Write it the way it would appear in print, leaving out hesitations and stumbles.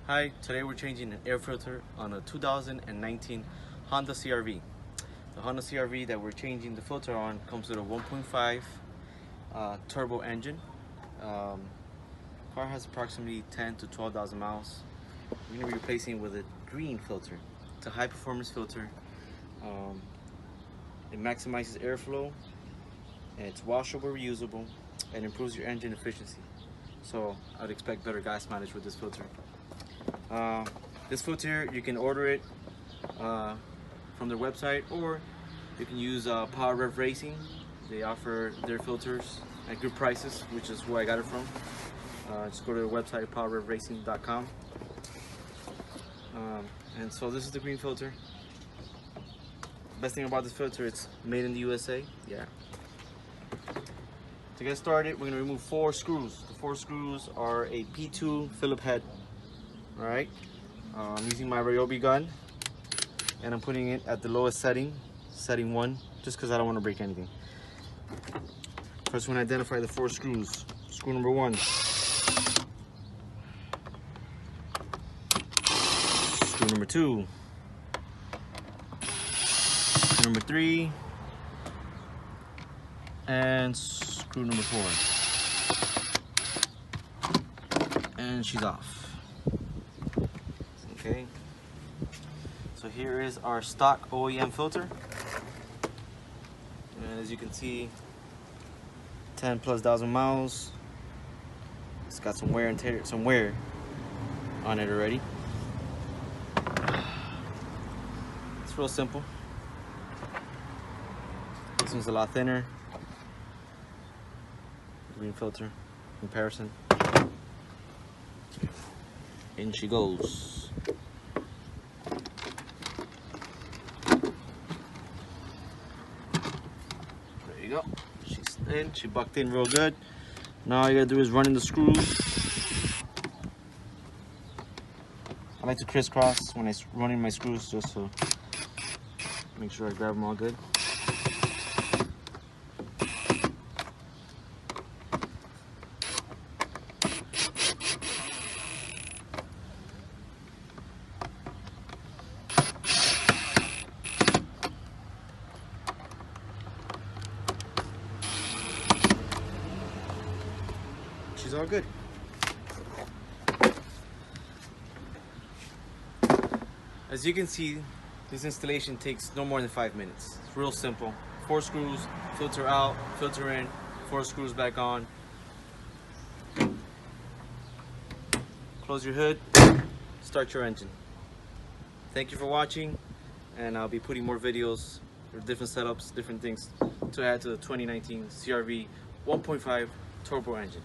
Hi, today we're changing an air filter on a 2019 Honda CRV. The Honda CRV that we're changing the filter on comes with a 1.5 turbo engine. Car has approximately 10 to 12,000 miles. We're going to be replacing it with a green filter. It's a high performance filter. It maximizes airflow, and it's washable, reusable, and improves your engine efficiency. So I would expect better gas mileage with this filter. This filter, you can order it from their website, or you can use Power Rev Racing. They offer their filters at good prices, which is where I got it from. Just go to their website, powerrevracing.com. And so this is the green filter. Best thing about this filter, it's made in the USA. Yeah. To get started, we're going to remove 4 screws. The 4 screws are a P2 Phillip head. All right. I'm using my Ryobi gun, and I'm putting it at the lowest setting, setting 1, just because I don't want to break anything. First, we're going to identify the 4 screws. Screw number 1. Screw number 2. Screw number 3. And screw number 4. And she's off. Okay. So here is our stock OEM filter. And as you can see, 10,000+ miles. It's got some wear and tear, some wear on it already. It's real simple. This one's a lot thinner. Green filter comparison. In she goes. There you go. She's in. She bucked in real good. Now all you gotta do is run in the screws. I like to crisscross when I run in my screws, just to make sure I grab them all good. She's all good. As you can see, this installation takes no more than 5 minutes. It's real simple. 4 screws, filter out, filter in, 4 screws back on. Close your hood, start your engine. Thank you for watching, and I'll be putting more videos with different setups, different things to add to the 2019 CRV 1.5 turbo engine.